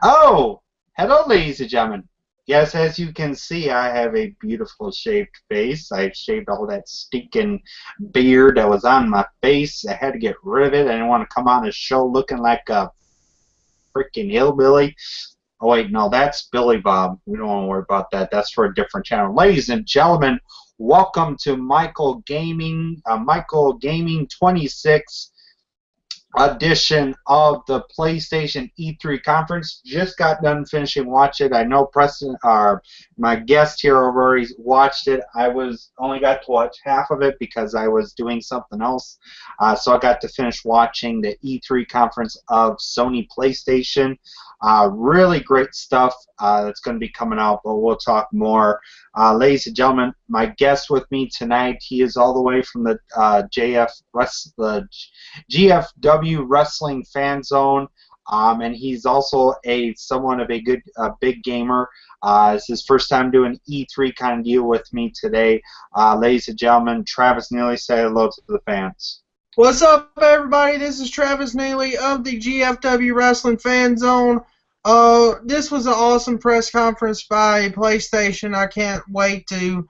Oh, hello, ladies and gentlemen. Yes, as you can see, I have a beautiful shaved face. I shaved all that stinking beard that was on my face. I had to get rid of it. I didn't want to come on a show looking like a freaking hillbilly. Oh, wait, no, that's Billy Bob. We don't want to worry about that. That's for a different channel. Ladies and gentlemen, welcome to Michael Gaming 26 edition of the PlayStation E3 conference. Just got done finishing watching it. I know Preston, my guest here already watched it. I was only got to watch half of it because I was doing something else. So I got to finish watching the E3 conference of Sony PlayStation. Really great stuff that's going to be coming out, but we'll talk more. Ladies and gentlemen, my guest with me tonight, he is all the way from the GFW Wrestling Fan Zone, and he's also somewhat of a good big gamer. It's his first time doing E3 kind of deal with me today. Ladies and gentlemen, Travis Neely, say hello to the fans. What's up, everybody? This is Travis Neely of the GFW Wrestling Fan Zone. This was an awesome press conference by PlayStation. I can't wait to,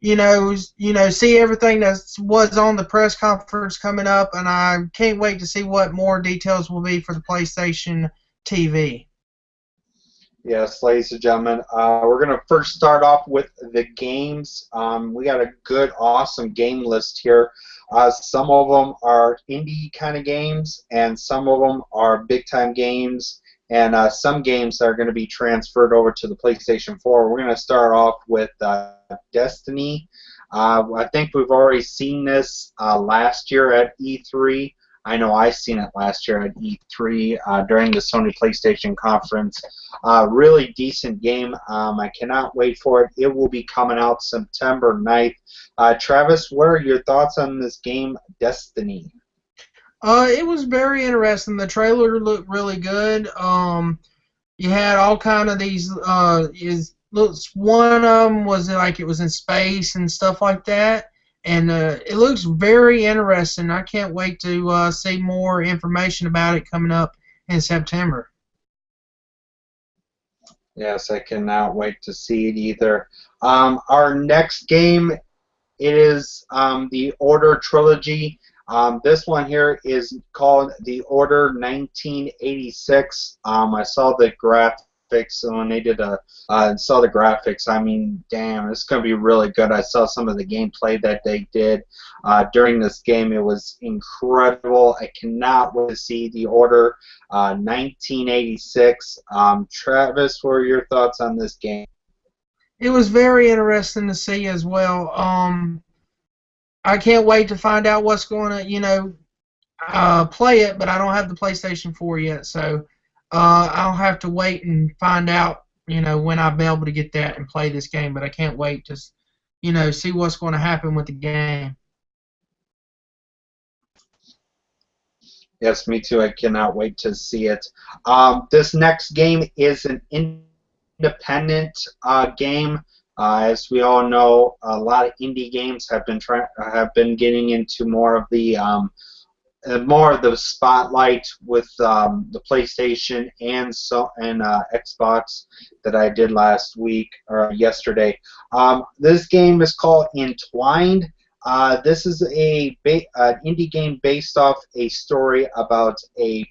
see everything that was on the press conference coming up, and I can't wait to see what more details will be for the PlayStation TV. Yes, ladies and gentlemen, we're going to first start off with the games. We got a good, awesome game list here. Some of them are indie kind of games, and some of them are big-time games, and some games are going to be transferred over to the PlayStation 4. We're going to start off with Destiny. I think we've already seen this last year at E3. I know I've seen it last year at E3 during the Sony PlayStation conference. Really decent game. I cannot wait for it. It will be coming out September 9th. Travis, what are your thoughts on this game, Destiny? It was very interesting. The trailer looked really good. You had all kind of these. One of them was like it was in space and stuff like that. And it looks very interesting. I can't wait to see more information about it coming up in September. Yes, I cannot wait to see it either. Our next game is the Order Trilogy. This one here is called the Order 1986. I saw the graphics, and when they did saw the graphics, I mean, damn, it's going to be really good. I saw some of the gameplay that they did during this game. It was incredible. I cannot wait to see the Order 1986. Travis, what are your thoughts on this game? It was very interesting to see as well. I can't wait to find out what's going to, play it, but I don't have the PlayStation 4 yet, so I'll have to wait and find out, when I'll be able to get that and play this game. But I can't wait to, see what's going to happen with the game. Yes, me too. I cannot wait to see it. This next game is an independent game. As we all know, a lot of indie games have been getting into more of the spotlight with the PlayStation and Xbox that I did last week or yesterday. This game is called Entwined. This is an indie game based off a story about a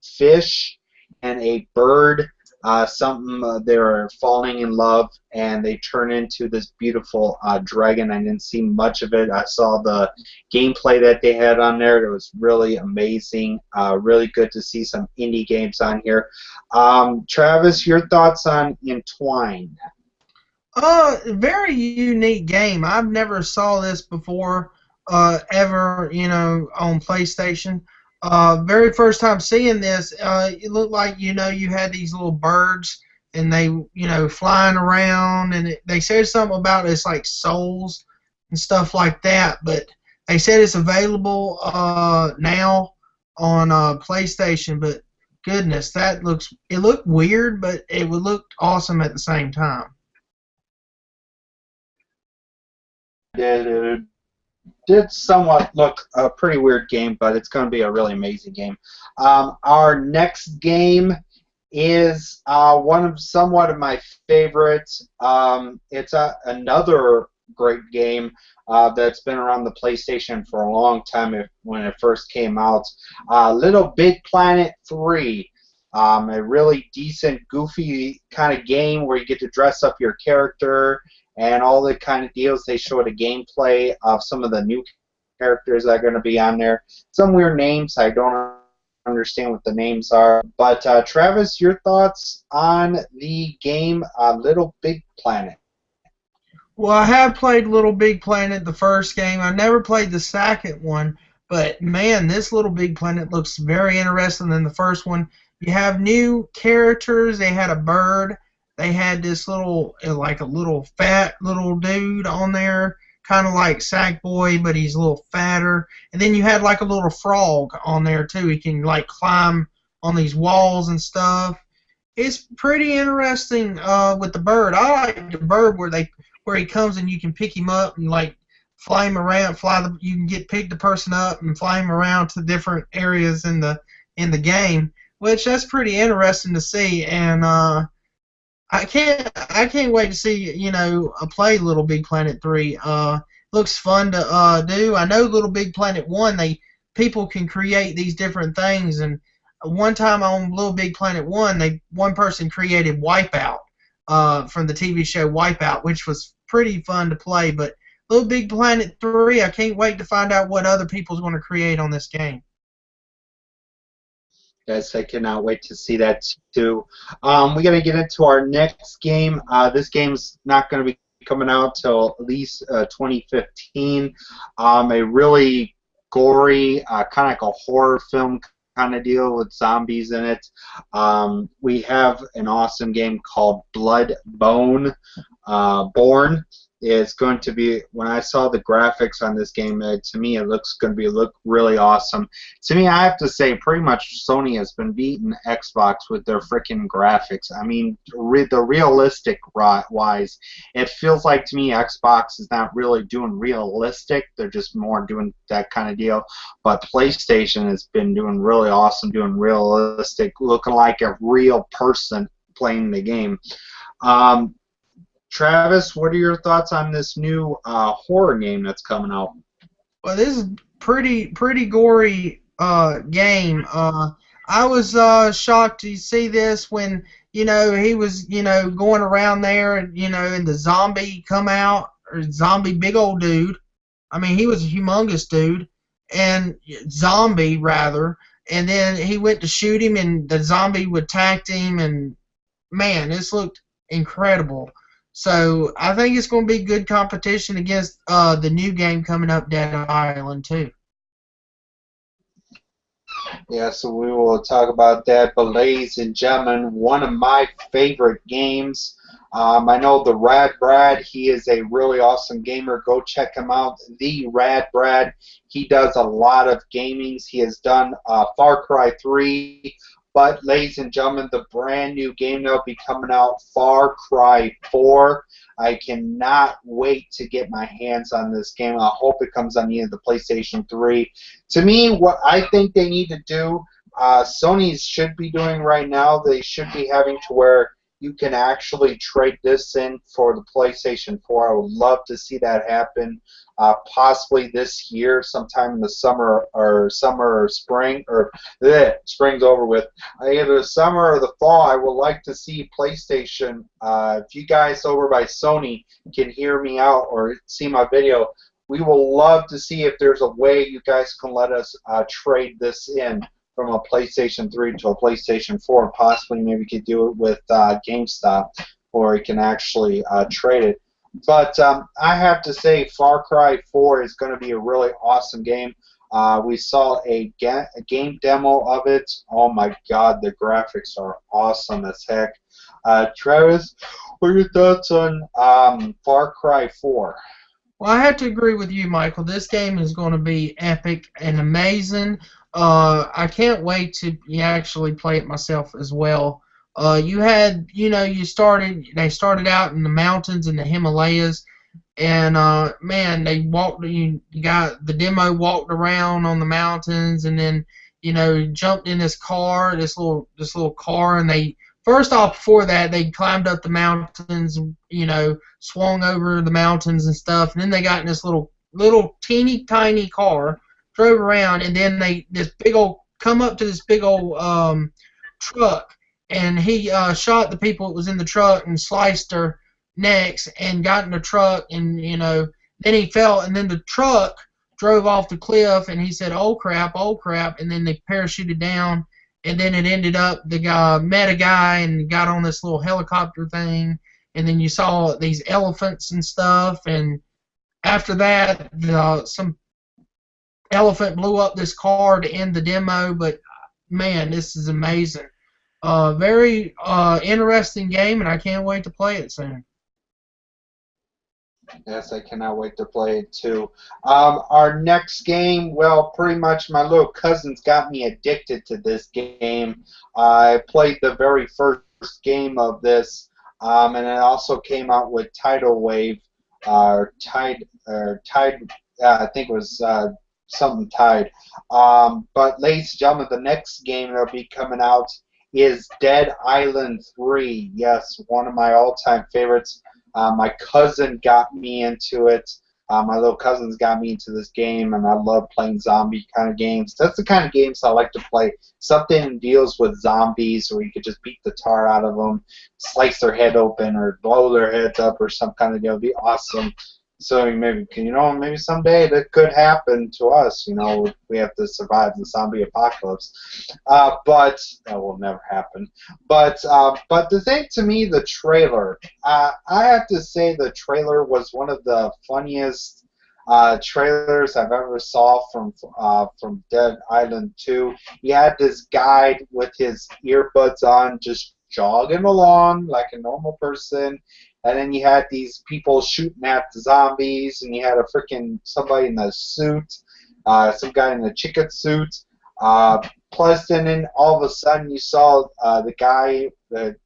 fish and a bird. They're falling in love, and they turn into this beautiful dragon. I didn't see much of it. I saw the gameplay that they had on there. It was really amazing. Really good to see some indie games on here. Travis, your thoughts on Entwined? Very unique game. I've never saw this before, ever, on PlayStation. Very first time seeing this, it looked like, you had these little birds, and they, flying around, and they said something about it's like souls and stuff like that, but they said it's available now on PlayStation, but goodness, it looked weird, but it would look awesome at the same time. It did somewhat look a pretty weird game, but it's going to be a really amazing game. Our next game is one of somewhat of my favorites. It's another great game that's been around the PlayStation for a long time when it first came out. Little Big Planet 3. A really decent, goofy kind of game where you get to dress up your character and all the kind of deals. They showed a gameplay of some of the new characters that are going to be on there. Some weird names. I don't understand what the names are. But Travis, your thoughts on the game Little Big Planet? Well, I have played Little Big Planet, the first game. I never played the second one, but man, this Little Big Planet looks very interesting than the first one. You have new characters. They had a bird. They had this little, like a little fat little dude on there, kind of like Sackboy, but he's a little fatter. And then you had like a little frog on there too. He can like climb on these walls and stuff. It's pretty interesting with the bird. I like the bird where he comes and you can pick him up and like fly him around. You can pick the person up and fly him around to different areas in the game, which that's pretty interesting to see. And I can't wait to see play Little Big Planet 3. Looks fun to do. I know Little Big Planet 1 people can create these different things, and one time on Little Big Planet 1 one person created Wipeout from the TV show Wipeout, which was pretty fun to play. But Little Big Planet 3, I can't wait to find out what other people's going to create on this game. Yes, I cannot wait to see that too. We got to get into our next game. This game's not going to be coming out till at least 2015. A really gory, kind of like a horror film kind of deal with zombies in it. We have an awesome game called Born. It's going to be, when I saw the graphics on this game, to me it looks going to look really awesome. To me, I have to say, pretty much Sony has been beating Xbox with their freaking graphics. I mean, the realistic wise, it feels like to me Xbox is not really doing realistic. They're just more doing that kind of deal. But PlayStation has been doing really awesome, doing realistic, looking like a real person playing the game. Travis, what are your thoughts on this new horror game that's coming out? Well, this is pretty gory game. I was shocked to see this when he was going around there and the zombie come out, or zombie big old dude. I mean, he was a humongous dude, and zombie rather. And then he went to shoot him, and the zombie attacked him, and man, this looked incredible. So I think it's going to be good competition against the new game coming up, Dead Island 2. Yeah, so we will talk about that. But ladies and gentlemen, one of my favorite games. I know the Rad Brad, he is a really awesome gamer. Go check him out, the Rad Brad. He does a lot of gamings. He has done Far Cry 3. But, ladies and gentlemen, the brand new game that will be coming out, Far Cry 4. I cannot wait to get my hands on this game. I hope it comes on the PlayStation 3. To me, what I think they need to do, Sony should be doing right now, they should be having to where you can actually trade this in for the PlayStation 4. I would love to see that happen. Possibly this year, sometime in the summer or spring, or spring's over with. Either the summer or the fall, I would like to see PlayStation. If you guys over by Sony can hear me out or see my video, we will love to see if there's a way you guys can let us trade this in from a PlayStation 3 to a PlayStation 4. Possibly maybe we could do it with GameStop, or you can actually trade it. But I have to say, Far Cry 4 is going to be a really awesome game. We saw a game demo of it. Oh my God, the graphics are awesome as heck. Travis, what are your thoughts on Far Cry 4? Well, I have to agree with you, Michael. This game is going to be epic and amazing. I can't wait to actually play it myself as well. They started out in the mountains in the Himalayas, and man, the demo walked around on the mountains, and then jumped in this car, this little car, and they first off before that they climbed up the mountains, swung over the mountains and stuff, and then they got in this little teeny tiny car, drove around, and then they this big old come up to this big old truck, and he shot the people that was in the truck and sliced their necks and got in the truck, and then he fell, and then the truck drove off the cliff, and he said, oh crap, and then they parachuted down, and then it ended up the guy met a guy and got on this little helicopter thing, and then you saw these elephants and stuff, and after that some elephant blew up this car to end the demo. But man, this is amazing. Very interesting game, and I can't wait to play it soon. Yes, I cannot wait to play it too. Our next game, well, pretty much my little cousins got me addicted to this game. I played the very first game of this, and it also came out with Tidal Wave, Tide, I think it was something Tide. But ladies and gentlemen, the next game that'll be coming out is Dead Island 3. Yes, one of my all-time favorites. My cousin got me into it. My little cousins got me into this game, and I love playing zombie kind of games. That's the kind of games I like to play. Something that deals with zombies where you could just beat the tar out of them, slice their head open, or blow their heads up, or some kind of deal. It'd be awesome. So maybe someday that could happen to us. We have to survive the zombie apocalypse, but that will never happen. But the thing to me, the trailer, I have to say the trailer was one of the funniest trailers I've ever saw from Dead Island 2. He had this guy with his earbuds on, just jogging along like a normal person. And then you had these people shooting at the zombies, and you had somebody in a suit, some guy in a chicken suit. Plus, then all of a sudden you saw the guy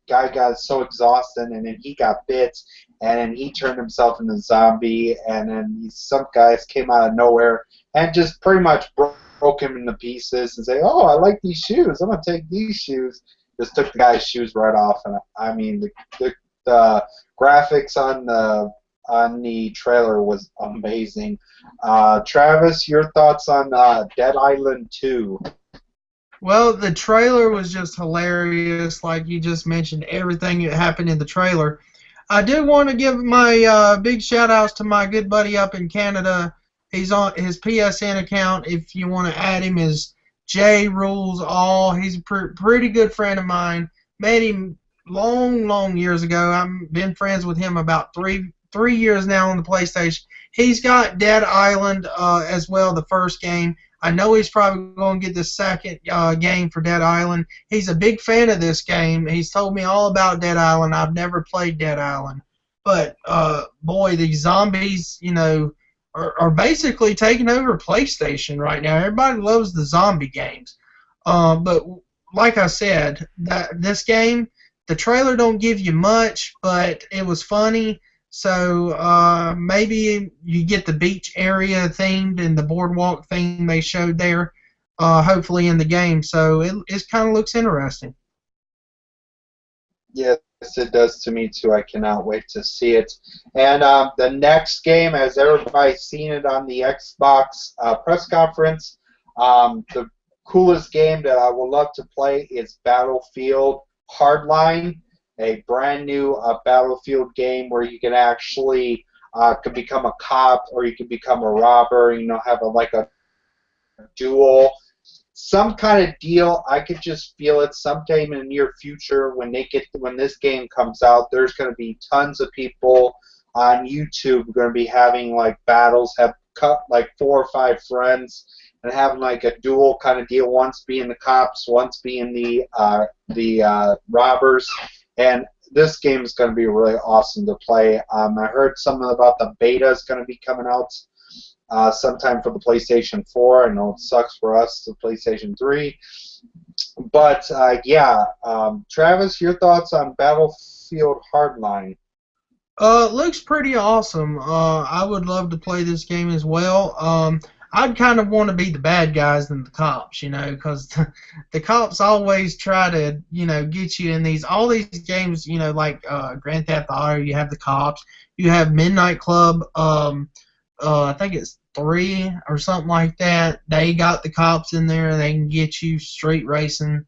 got so exhausted, and then he got bit, and then he turned himself into a zombie, and then some guys came out of nowhere and just pretty much broke him into pieces and say, oh, I like these shoes, I'm going to take these shoes. Just took the guy's shoes right off, and I mean, the graphics on the trailer was amazing. Travis, your thoughts on Dead Island 2? Well, the trailer was just hilarious. Like you just mentioned, everything that happened in the trailer. I do want to give my big shout-outs to my good buddy up in Canada. He's on his PSN account. If you want to add him, is J Rules All. He's a pretty good friend of mine. Met him long years ago. I've been friends with him about three years now on the PlayStation. He's got Dead Island as well, the first game. I know he's probably going to get the second game for Dead Island. He's a big fan of this game. He's told me all about Dead Island. I've never played Dead Island. But, boy, these zombies, are basically taking over PlayStation right now. Everybody loves the zombie games. But like I said, this game, the trailer don't give you much, but it was funny. So maybe you get the beach area themed and the boardwalk theme they showed there, hopefully in the game. So it kind of looks interesting. Yes, it does to me too. I cannot wait to see it. And the next game, as everybody's seen it on the Xbox press conference, the coolest game that I would love to play is Battlefield Hardline, a brand new Battlefield game where you can actually could become a cop or you can become a robber. Have a duel. Some kind of deal. I could just feel it sometime in the near future when this game comes out. There's going to be tons of people on YouTube going to be having battles, have cut 4 or 5 friends and having a duel kind of deal. Once being the cops, once being the robbers, and this game is going to be really awesome to play. I heard something about the beta is going to be coming out sometime for the PlayStation 4. I know it sucks for us, the PlayStation 3. But, Travis, your thoughts on Battlefield Hardline? Looks pretty awesome. I would love to play this game as well. I'd kind of want to be the bad guys than the cops, because the cops always try to, get you in all these games, like Grand Theft Auto. You have the cops. You have Midnight Club. I think it's 3 or something like that. They got the cops in there. They can get you street racing.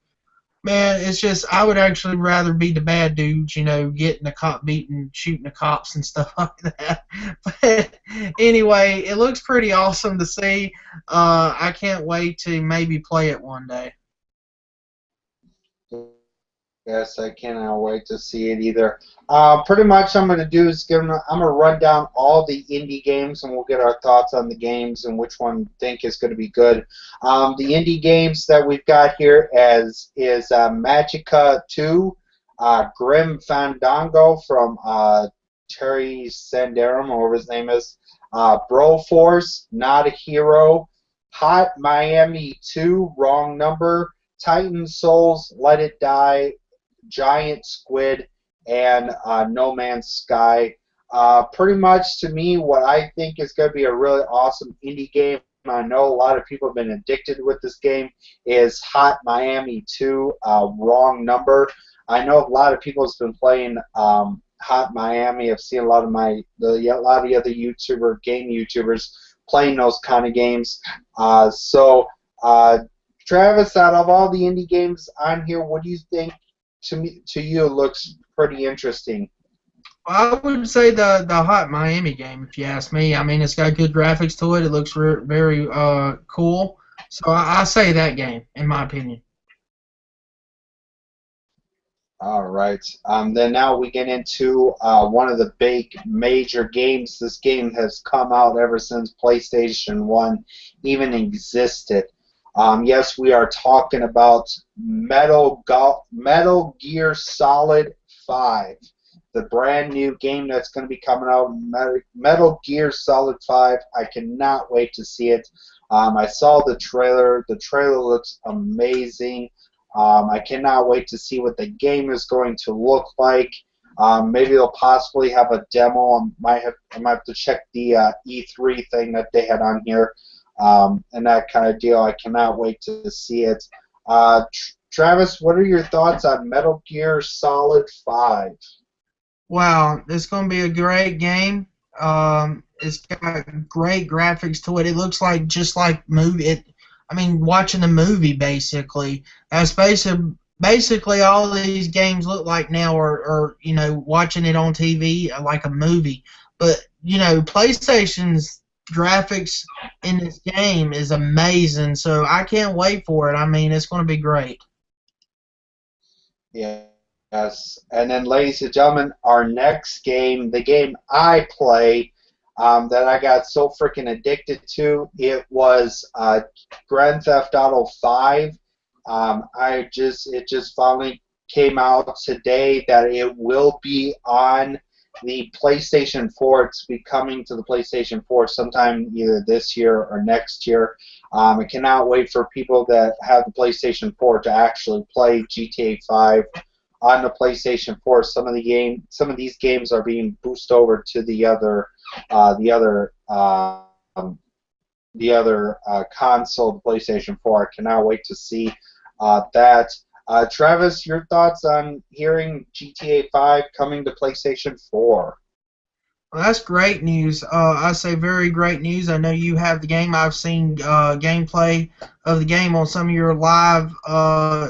Man, it's just I would actually rather be the bad dudes, getting the cop beating, shooting the cops and stuff like that. But anyway, it looks pretty awesome to see. I can't wait to maybe play it one day. Yes, I cannot wait to see it either. Pretty much, I'm going to do is I'm going to run down all the indie games, and we'll get our thoughts on the games and which one we think is going to be good. The indie games that we've got here is Magica 2, Grim Fandango from Terry Sandarum, or whatever his name is, Broforce, Not a Hero, Hot Miami 2, Wrong Number, Titan Souls, Let It Die, Giant Squid, and No Man's Sky. Pretty much, to me, what I think is going to be a really awesome indie game, I know a lot of people have been addicted with this game, is Hot Miami 2, Wrong Number. I know a lot of people have been playing Hot Miami. I've seen a lot of the other game YouTubers playing those kind of games. Travis, out of all the indie games on here, what do you think to you looks pretty interesting? I would say the Hot Miami game, if you ask me. I mean, it's got good graphics to it. It looks very cool. So I say that game, in my opinion. All right. Then now we get into one of the big major games. This game has come out ever since PlayStation 1 even existed. Yes, we are talking about Metal Gear Solid 5, the brand new game that's going to be coming out. Metal Gear Solid 5. I cannot wait to see it. I saw the trailer. The trailer looks amazing. I cannot wait to see what the game is going to look like. Maybe they'll possibly have a demo. I might have to check the E3 thing that they had on here. And that kind of deal. I cannot wait to see it. Travis, what are your thoughts on Metal Gear Solid 5? Wow, it's going to be a great game. It's got great graphics to it. It looks like just like watching a movie basically. That's basically all these games look like now, or watching it on TV like a movie. But PlayStation's graphics in this game is amazing, so I can't wait for it. I mean, it's going to be great. Yes. And then, ladies and gentlemen, our next game, the game I play that I got so freaking addicted to, it was Grand Theft Auto 5. It just finally came out today that it will be on the PlayStation 4. It's be coming to the PlayStation 4 sometime either this year or next year. I cannot wait for people that have the PlayStation 4 to actually play GTA 5 on the PlayStation 4. Some of these games are being boosted over to the other console, the PlayStation 4. I cannot wait to see that. Travis, your thoughts on hearing GTA 5 coming to PlayStation 4? Well, that's great news. I say very great news. I know you have the game. I've seen gameplay of the game on some of your live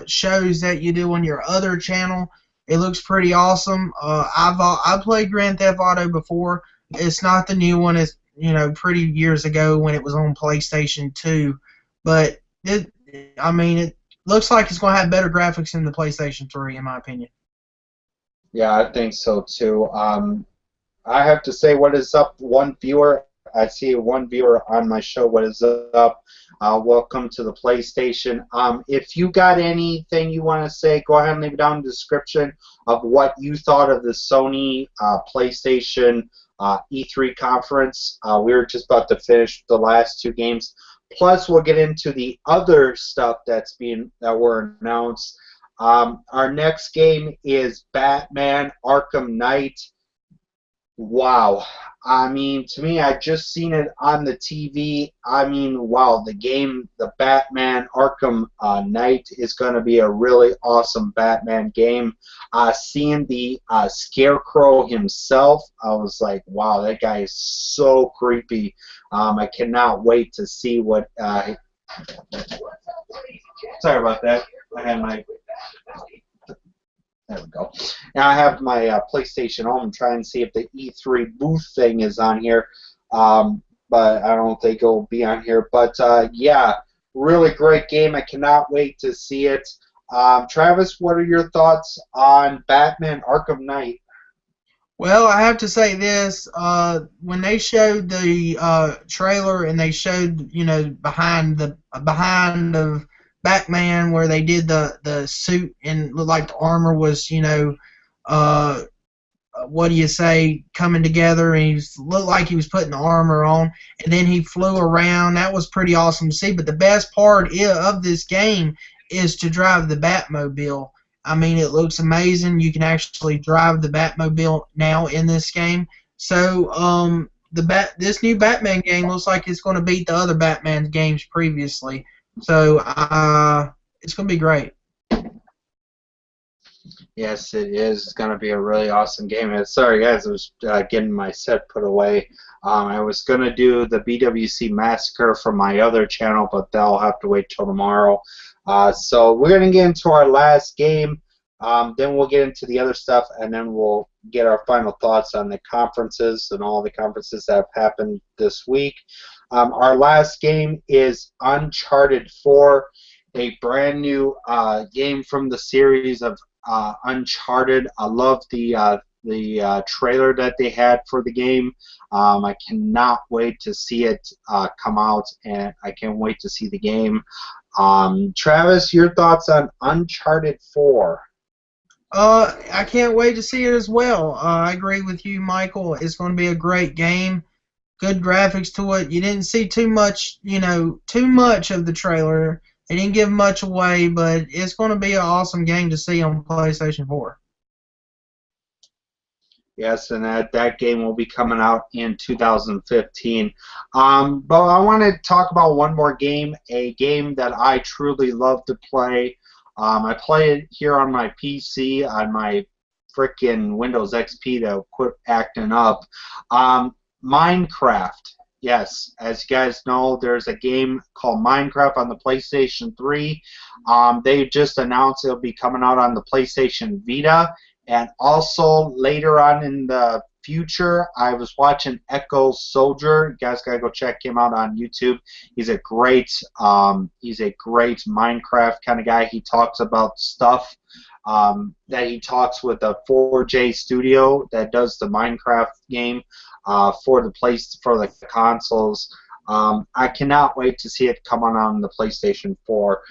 shows that you do on your other channel. It looks pretty awesome. I played Grand Theft Auto before. It's not the new one. It's pretty years ago when it was on PlayStation 2, but it looks like it's going to have better graphics than the PlayStation 3, in my opinion. Yeah, I think so too. I have to say, what is up, one viewer? I see one viewer on my show. What is up? Welcome to the PlayStation. If you got anything you want to say, go ahead and leave it down in the description of what you thought of the Sony PlayStation E3 conference. We were just about to finish the last 2 games. Plus, we'll get into the other stuff that were announced. Our next game is Batman Arkham Knight. Wow. I mean, to me, I just seen it on the TV. I mean, wow, the game, the Batman Arkham Knight is going to be a really awesome Batman game. Seeing the Scarecrow himself, I was like, wow, that guy is so creepy. I cannot wait to see what. Sorry about that. I had my. There we go. Now I have my PlayStation home. Trying to see if the E3 booth thing is on here, but I don't think it'll be on here. But yeah, really great game. I cannot wait to see it. Travis, what are your thoughts on Batman Arkham Knight? Well, I have to say this: when they showed the trailer and they showed, behind of Batman, where they did the suit and looked like the armor was, uh, what do you say, coming together, and looked like he was putting the armor on, and then he flew around. That was pretty awesome to see. But the best part of this game is to drive the Batmobile. I mean, it looks amazing. You can actually drive the Batmobile now in this game. So, this new Batman game looks like it's going to beat the other Batman games previously. So, it's going to be great. Yes, it is. It's going to be a really awesome game. And sorry, guys, I was getting my set put away. I was going to do the BWC Massacre from my other channel, but that'll have to wait till tomorrow. So we're going to get into our last game. Then we'll get into the other stuff, and then we'll get our final thoughts on the conferences and all the conferences that have happened this week. Our last game is Uncharted 4, a brand new game from the series of Uncharted. I love the trailer that they had for the game. I cannot wait to see it come out, and I can't wait to see the game. Travis, your thoughts on Uncharted 4? I can't wait to see it as well. I agree with you, Michael. It's going to be a great game. Good graphics to it. You didn't see too much, too much of the trailer. They didn't give much away, but it's going to be an awesome game to see on PlayStation 4. Yes, and that game will be coming out in 2015. But I want to talk about one more game, a game that I truly love to play. I play it here on my PC, on my frickin' Windows XP to quit acting up. Minecraft. Yes, as you guys know, there's a game called Minecraft on the PlayStation 3. They just announced it'll be coming out on the PlayStation Vita, and also later on in the future, I was watching Echo Soldier. You guys gotta go check him out on YouTube. He's a great Minecraft kind of guy. He talks about stuff that he talks with a 4J studio that does the Minecraft game for the consoles. I cannot wait to see it come on the PlayStation 4.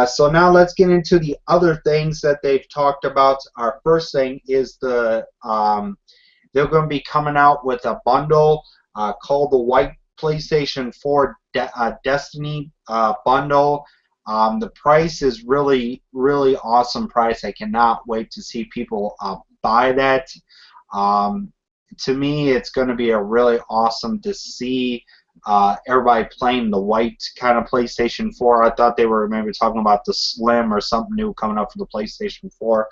So now let's get into the other things that they've talked about. Our first thing is they're going to be coming out with a bundle called the White PlayStation 4 Destiny bundle. The price is really, really awesome price. I cannot wait to see people buy that. To me, it's going to be a really awesome to see everybody playing the white kind of PlayStation 4. I thought they were maybe talking about the Slim or something new coming up for the PlayStation 4.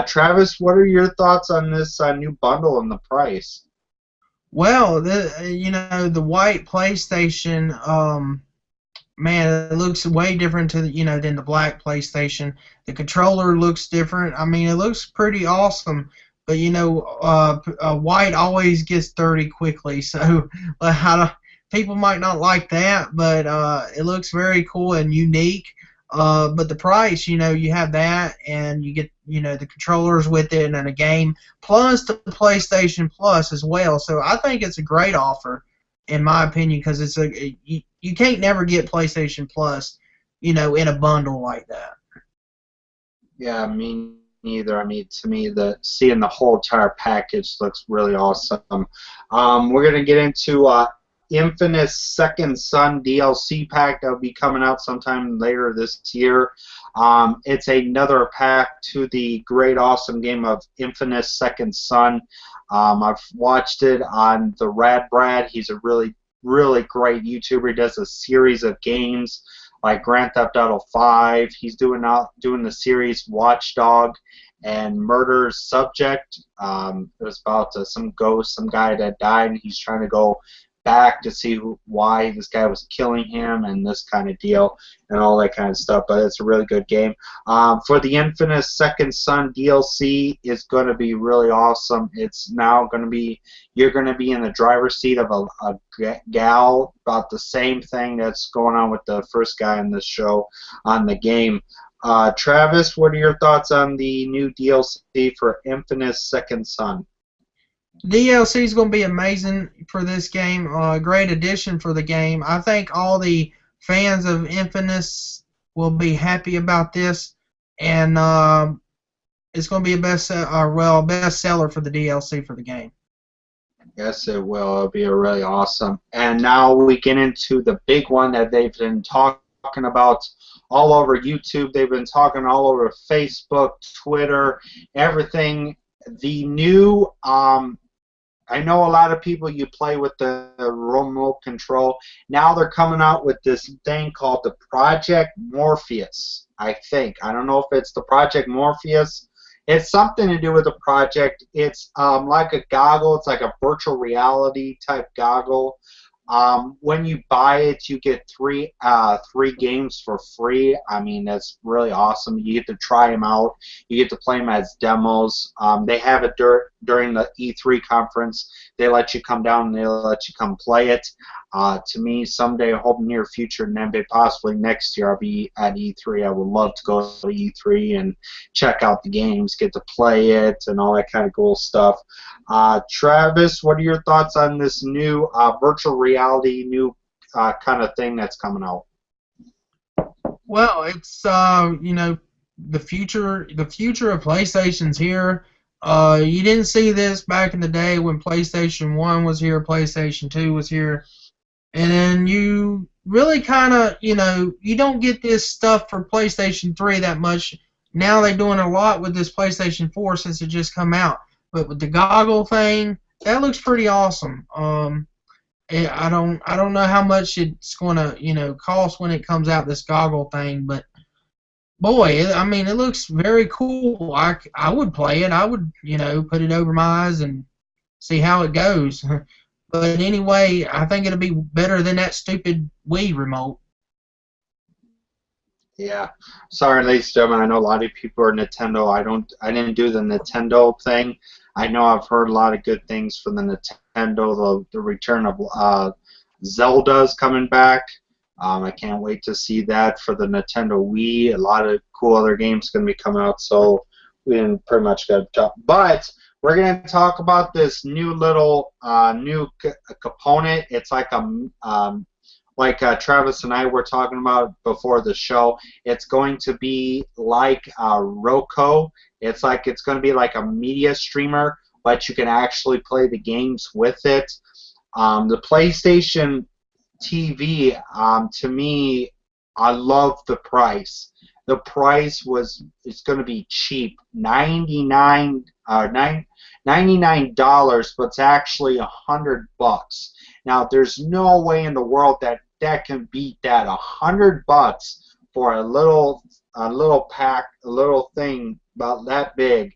Travis, what are your thoughts on this new bundle and the price? Well, the white PlayStation, man, it looks way different than the black PlayStation. The controller looks different. I mean, it looks pretty awesome. But white always gets dirty quickly, so people might not like that. But it looks very cool and unique. But the price, you have that, and you get the controllers with it and a game, plus the PlayStation Plus as well. So I think it's a great offer, in my opinion, because you can't never get PlayStation Plus, in a bundle like that. Yeah, I mean. Neither. I mean, to me, seeing the whole entire package looks really awesome. We're going to get into Infamous Second Son DLC pack that will be coming out sometime later this year. It's another pack to the great, awesome game of Infamous Second Son. I've watched it on the Rad Brad. He's a really, really great YouTuber. He does a series of games like Grand Theft Auto 5. He's doing the series Watchdog and Murder Subject. It was about some guy that died, and he's trying to go back to see why this guy was killing him and this kind of deal and all that kind of stuff. But it's a really good game. For the Infamous Second Son DLC is going to be really awesome. It's now going to be, you're going to be in the driver's seat of a gal, about the same thing that's going on with the first guy in this show on the game. Travis, what are your thoughts on the new DLC for Infamous Second Son? DLC is going to be amazing for this game. Great addition for the game. I think all the fans of Infamous will be happy about this, and it's going to be a bestseller for the DLC for the game. Yes, it will. It'll be really awesome. And now we get into the big one that they've been talking about all over YouTube. They've been talking all over Facebook, Twitter, everything. The new I know a lot of people, you play with the remote control. Now they're coming out with this thing called the Project Morpheus, I think. I don't know if it's the Project Morpheus. It's something to do with the project. It's like a goggle. It's like a virtual reality type goggle. When you buy it, you get three games for free. I mean, that's really awesome. You get to try them out. You get to play them as demos. They have it during the E3 conference. They let you come down and they let you come play it. To me, someday, I hope near future, and then possibly next year, I'll be at E3. I would love to go to E3 and check out the games, get to play it, and all that kind of cool stuff. Travis, what are your thoughts on this new virtual reality, new kind of thing that's coming out? Well, it's you know, the future of PlayStation's here. You didn't see this back in the day when PlayStation 1 was here, PlayStation 2 was here, and then you really kind of, you know, you don't get this stuff for PlayStation 3 that much. Now they're doing a lot with this PlayStation 4 since it just come out. But with the goggle thing, that looks pretty awesome. I don't know how much it's gonna, you know, cost when it comes out, this goggle thing, but boy, I mean, it looks very cool. I would play it. I would, you know, put it over my eyes and see how it goes. But anyway, I think it'll be better than that stupid Wii remote. Yeah. Sorry, ladies and gentlemen. I know a lot of people are Nintendo. I didn't do the Nintendo thing. I know I've heard a lot of good things from the Nintendo. The return of Zelda's coming back. I can't wait to see that for the Nintendo Wii. A lot of cool other games going to be coming out. So we didn't pretty much get to talk. But we're going to talk about this new little new component. It's like like Travis and I were talking about before the show. It's going to be like Roku. It's going to be like a media streamer, but you can actually play the games with it. The PlayStation TV, to me, I love the price. The price it's going to be cheap, $99, but it's actually $100. Now, there's no way in the world that can beat that. $100 for a little pack, a little thing about that big.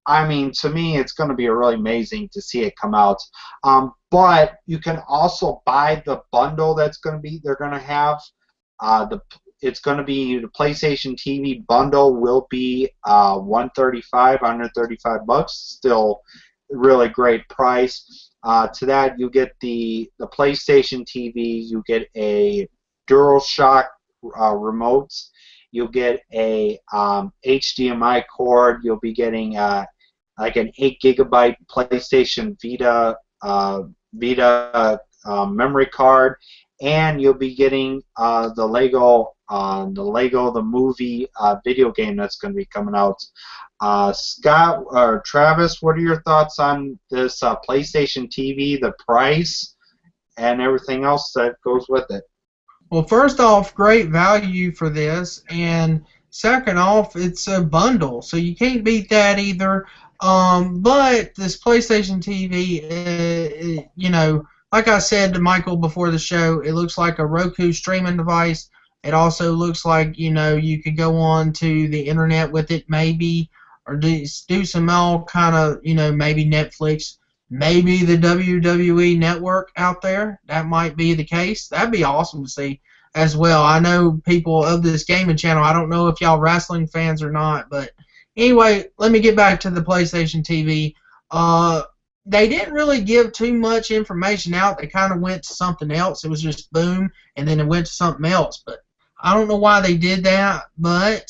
I mean, to me, it's going to be really amazing to see it come out. But you can also buy the bundle they're going to have. It's going to be the PlayStation TV bundle will be $135. Still, really great price. To that, you get the PlayStation TV. You get a DualShock remotes. You'll get a HDMI cord. You'll be getting like an 8 GB PlayStation Vita memory card, and you'll be getting the Lego the movie video game that's going to be coming out. Scott or Travis, what are your thoughts on this PlayStation TV? The price and everything else that goes with it. Well, first off, great value for this, and second off, it's a bundle, so you can't beat that either. But this PlayStation TV, you know, like I said to Michael before the show, it looks like a Roku streaming device. It also looks like, you know, you could go on to the internet with it, maybe, or do some all kind of, you know, maybe Netflix. Maybe the WWE network out there. That might be the case. That'd be awesome to see as well. I know people of this gaming channel. I don't know if y'all wrestling fans or not, but anyway, let me get back to the PlayStation TV. They didn't really give too much information out. They kind of went to something else. It was just boom, and then it went to something else. But I don't know why they did that. But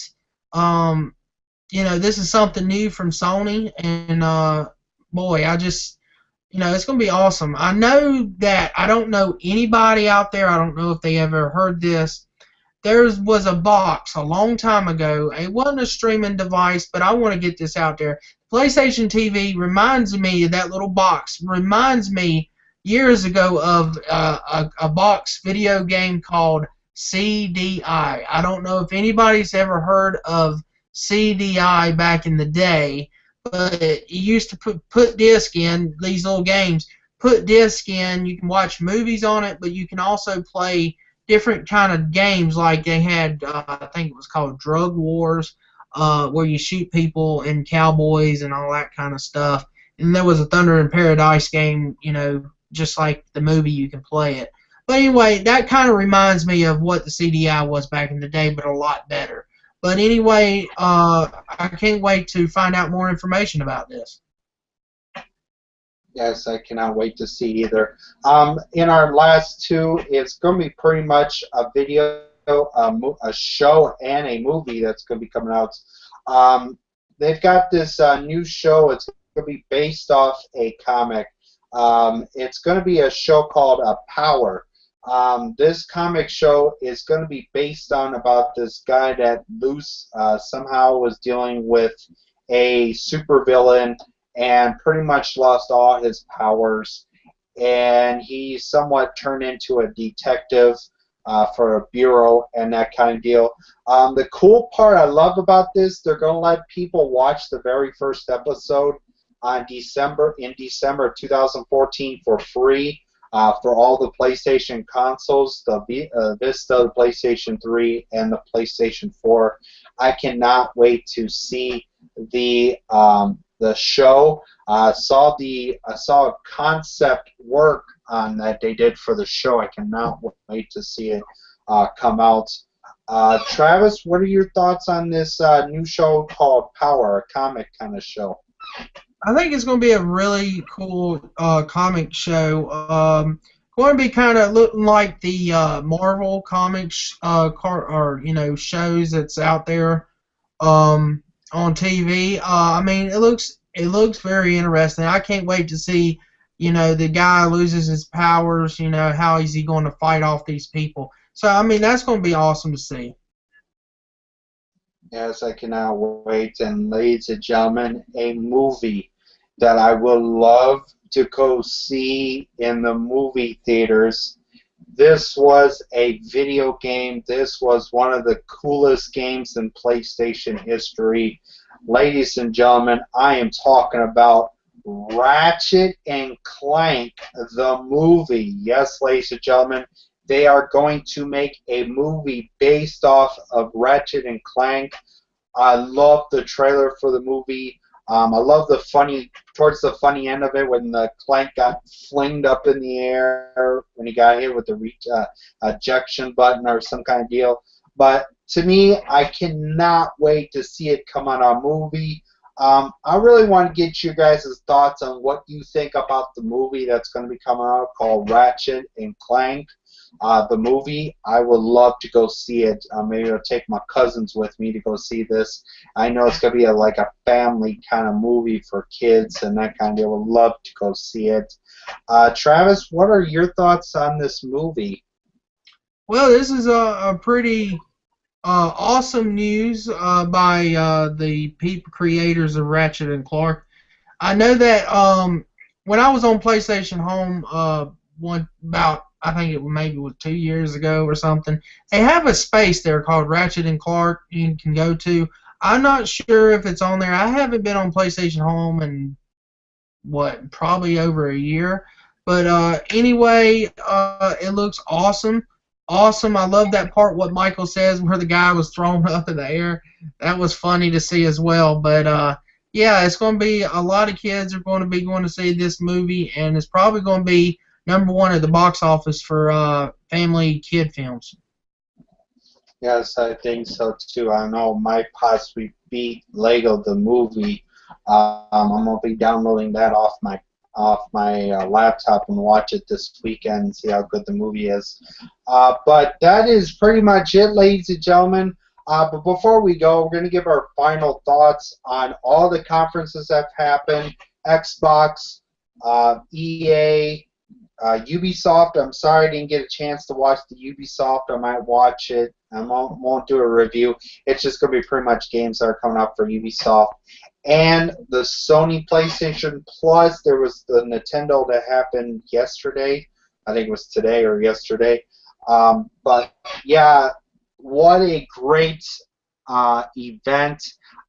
you know, this is something new from Sony, and boy, I just, you know, it's going to be awesome. I know that I don't know anybody out there. I don't know if they ever heard this. There was a box a long time ago. It wasn't a streaming device, but I want to get this out there. PlayStation TV reminds me of that little box. Reminds me years ago of a box video game called CDI. I don't know if anybody's ever heard of CDI back in the day, but you used to put disc in these little games. Put disc in, you can watch movies on it, but you can also play different kind of games. Like they had, I think it was called Drug Wars, where you shoot people and cowboys and all that kind of stuff. And there was a Thunder in Paradise game, you know, just like the movie, you can play it. But anyway, that kind of reminds me of what the CDI was back in the day, but a lot better. But anyway, I can't wait to find out more information about this. Yes, I cannot wait to see either. In our last two, it's going to be pretty much a video, a show, and a movie that's going to be coming out. They've got this new show. It's going to be based off a comic. It's going to be a show called Power. This comic show is going to be based on about this guy that somehow was dealing with a supervillain and pretty much lost all his powers, and he somewhat turned into a detective for a bureau and that kind of deal. The cool part I love about this, they're going to let people watch the very first episode in December 2014 for free. For all the PlayStation consoles, the Vista, the PlayStation 3, and the PlayStation 4. I cannot wait to see the show. I saw a concept work on that they did for the show. I cannot wait to see it come out. Travis, what are your thoughts on this new show called Power, a comic kind of show? I think it's going to be a really cool comic show. Going to be kind of looking like the Marvel comics or you know, shows that's out there on TV. I mean, it looks very interesting. I can't wait to see, you know, the guy loses his powers. You know, how is he going to fight off these people? So I mean, that's going to be awesome to see. Yes, I cannot wait. And ladies and gentlemen, a movie that I will love to go see in the movie theaters. This was a video game. This was one of the coolest games in PlayStation history. Ladies and gentlemen, I am talking about Ratchet and Clank, the movie. Yes, ladies and gentlemen, they are going to make a movie based off of Ratchet and Clank. I love the trailer for the movie. I love towards the funny end of it when the Clank got flinged up in the air when he got hit with the ejection button or some kind of deal. But to me, I cannot wait to see it come on a movie. I really want to get you guys' thoughts on what you think about the movie that's going to be coming out called Ratchet and Clank. The movie, I would love to go see it. Maybe I'll take my cousins with me to go see this. I know it's going to be like a family kind of movie for kids and that kind of deal. I would love to go see it. Travis, what are your thoughts on this movie? Well, this is a pretty awesome news by the people creators of Ratchet and Clark. I know that when I was on PlayStation Home one about, I think it maybe was 2 years ago or something. They have a space there called Ratchet and Clark you can go to. I'm not sure if it's on there. I haven't been on PlayStation Home in probably over a year. But anyway, it looks awesome. Awesome. I love that part, what Michael says, where the guy was thrown up in the air. That was funny to see as well. But yeah, it's going to be a lot of kids are going to be going to see this movie, and it's probably going to be #1 at the box office for family kid films. Yes, I think so too. I know might possibly beat Lego the movie. I'm gonna be downloading that off my laptop and watch it this weekend and see how good the movie is. But that is pretty much it, ladies and gentlemen. But before we go, we're going to give our final thoughts on all the conferences that have happened: Xbox, EA, Ubisoft. I'm sorry I didn't get a chance to watch the Ubisoft. I might watch it. I won't do a review. It's just going to be pretty much games that are coming up for Ubisoft. And the Sony PlayStation Plus. There was the Nintendo that happened yesterday. I think it was today or yesterday. But yeah, what a great event.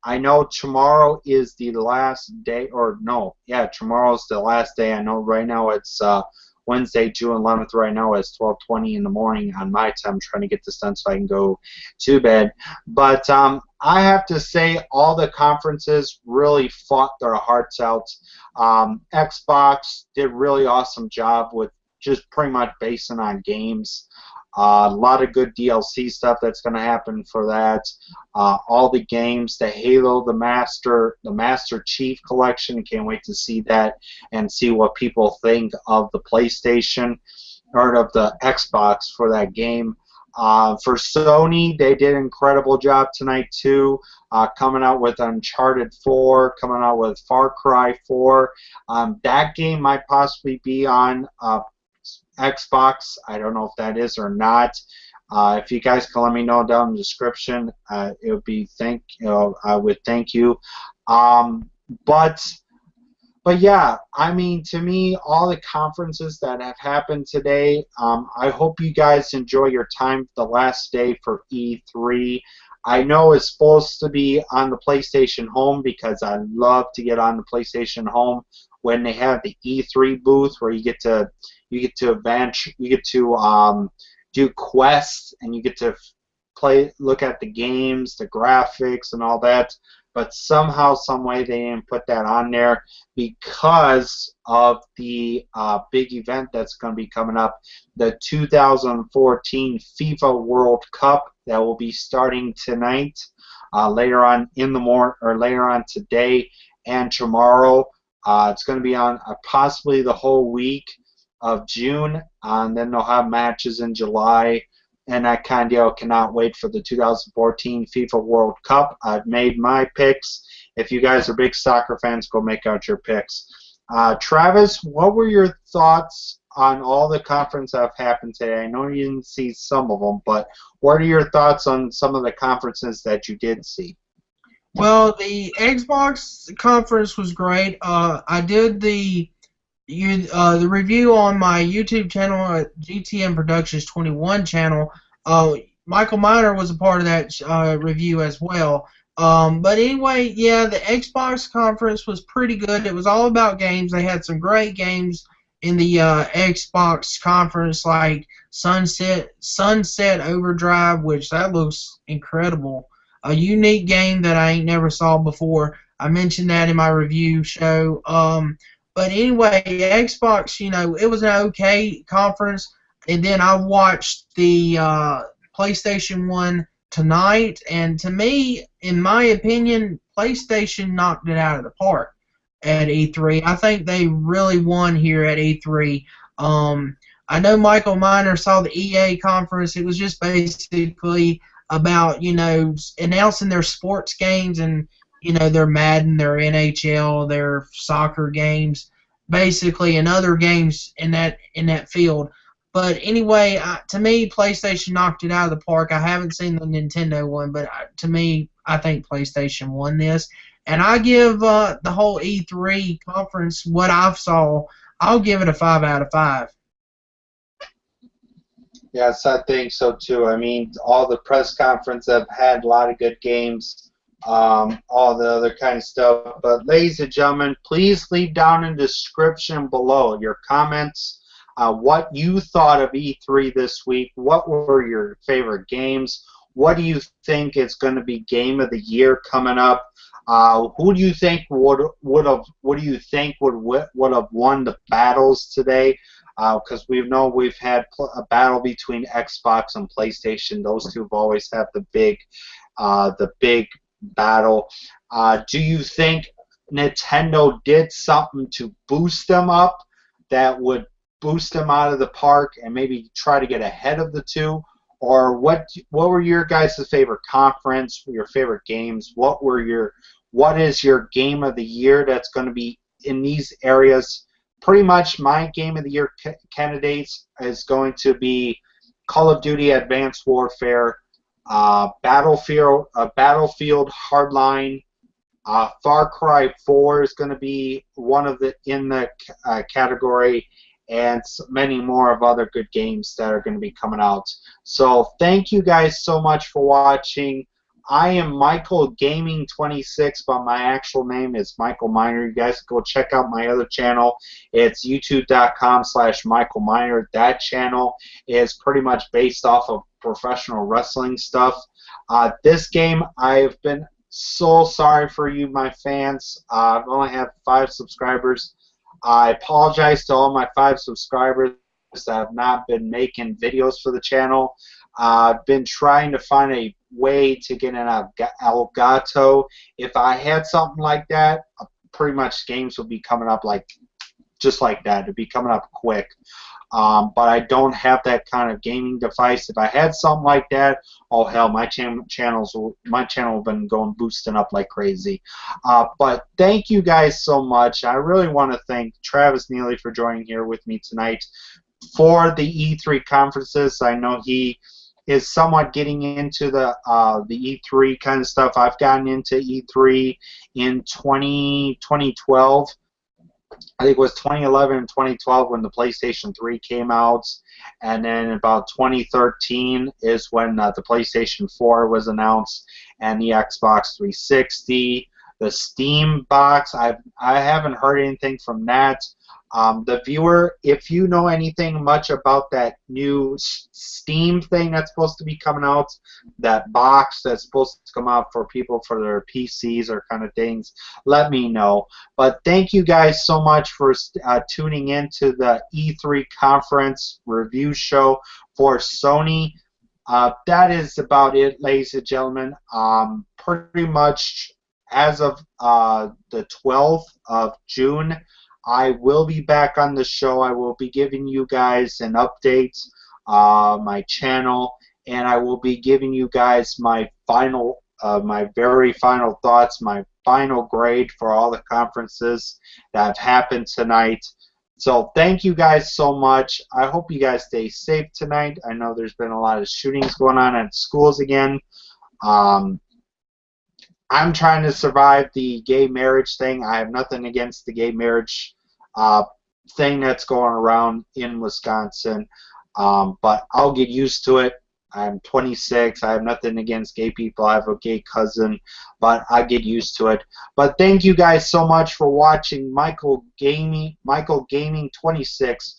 I know tomorrow is the last day, or no, yeah, tomorrow's the last day. I know right now it's Wednesday, June 11th. Right now it's 12:20 in the morning on my time. I'm trying to get this done so I can go to bed. But I have to say all the conferences really fought their hearts out. Xbox did a really awesome job with just pretty much basing on games. A lot of good DLC stuff that's going to happen for that. All the games, the Halo, the Master Chief Collection. Can't wait to see that and see what people think of the PlayStation or of the Xbox for that game. For Sony, they did an incredible job tonight too. Coming out with Uncharted 4, coming out with Far Cry 4. That game might possibly be on Xbox. I don't know if that is or not. If you guys can let me know down in the description, it would be I would thank you. But yeah, I mean, to me, all the conferences that have happened today, I hope you guys enjoy your time the last day for E3. I know it's supposed to be on the PlayStation Home because I love to get on the PlayStation Home when they have the E3 booth where you get to do quests and you get to look at the games, the graphics, and all that. But somehow, some way, they didn't put that on there because of the big event that's going to be coming up, the 2014 FIFA World Cup that will be starting tonight, later on in the morning, or later on today and tomorrow. It's going to be on possibly the whole week of June, and then they'll have matches in July. And I kind of cannot wait for the 2014 FIFA World Cup. I've made my picks. If you guys are big soccer fans, go make out your picks. Travis, what were your thoughts on all the conferences that have happened today? I know you didn't see some of them, but what are your thoughts on some of the conferences that you did see? Well, the Xbox conference was great. I did the review on my YouTube channel at GTM Productions 21 channel. Michael Miner was a part of that review as well. But anyway, yeah, the Xbox conference was pretty good. It was all about games. They had some great games in the Xbox conference, like Sunset Overdrive, which that looks incredible. A unique game that I ain't never saw before. I mentioned that in my review show. But anyway, Xbox, it was an okay conference. And then I watched the PlayStation one tonight. And to me, in my opinion, PlayStation knocked it out of the park at E3. I think they really won here at E3. I know Michael Miner saw the EA conference. It was just basically about, announcing their sports games and, their Madden, their NHL, their soccer games, basically, and other games in that field. But anyway, to me, PlayStation knocked it out of the park. I haven't seen the Nintendo one, but to me, I think PlayStation won this. And I give the whole E3 conference, what I've saw, I'll give it a 5 out of 5. Yes, I think so too. I mean, all the press conference have had a lot of good games, all the other kind of stuff. But ladies and gentlemen, please leave down in the description below your comments, what you thought of E3 this week. What were your favorite games? What do you think is going to be Game of the Year coming up? Who do you think would have? What do you think would have won the battles today? Because we've had a battle between Xbox and PlayStation. Those two have always had the big battle. Do you think Nintendo did something to boost them up that would boost them out of the park and maybe try to get ahead of the two? Or what were your guys' favorite conference, your favorite games? What is your game of the year that's going to be in these areas? Pretty much my game of the year candidates is going to be Call of Duty Advanced Warfare, Battlefield Hardline, Far Cry 4 is going to be one of the in the category, and many more of other good games that are going to be coming out. So thank you guys so much for watching. I am Michaelgaming26, but my actual name is Michael Miner. You guys go check out my other channel. It's youtube.com/Michael Miner. That channel is pretty much based off of professional wrestling stuff. This game, I've been so sorry for you, my fans. I've only have 5 subscribers. I apologize to all my 5 subscribers that have not been making videos for the channel. I've been trying to find a way to get an Elgato. If I had something like that, pretty much games would be coming up just like that. It'd be coming up quick. But I don't have that kind of gaming device. If I had something like that, oh hell, my channel would have been boosting up like crazy. But thank you guys so much. I really want to thank Travis Neely for joining here with me tonight for the E3 conferences. I know he is somewhat getting into the E3 kind of stuff. I've gotten into E3 in 2012. I think it was 2011 and 2012 when the PlayStation 3 came out, and then about 2013 is when the PlayStation 4 was announced, and the Xbox 360, the Steam box. I haven't heard anything from that. The viewer, if you know anything much about that new Steam thing that's supposed to be coming out, that box that's supposed to come out for people for their PCs or kind of things, let me know. But thank you guys so much for tuning in to the E3 conference review show for Sony. That is about it, ladies and gentlemen. Pretty much as of the 12th of June, I will be back on the show. I will be giving you guys an update, my channel, and I will be giving you guys my very final thoughts, my final grade for all the conferences that have happened tonight. So thank you guys so much. I hope you guys stay safe tonight. I know there's been a lot of shootings going on at schools again. I'm trying to survive the gay marriage thing. I have nothing against the gay marriage thing that's going around in Wisconsin, but I'll get used to it. I'm 26. I have nothing against gay people. I have a gay cousin, but I get used to it. But thank you guys so much for watching Michaelgaming26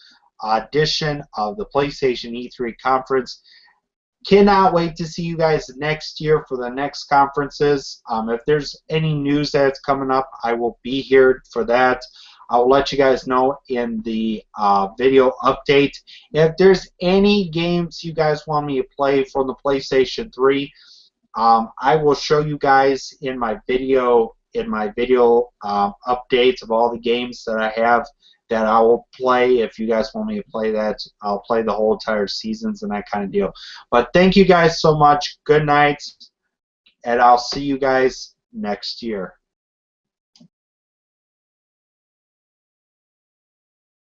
edition of the PlayStation E3 conference. Cannot wait to see you guys next year for the next conferences. If there's any news that's coming up, I will be here for that. I will let you guys know in the video update. If there's any games you guys want me to play from the PlayStation 3, I will show you guys in my video updates of all the games that I have that I will play. If you guys want me to play that, I'll play the whole entire seasons and that kind of deal. But thank you guys so much. Good night, and I'll see you guys next year.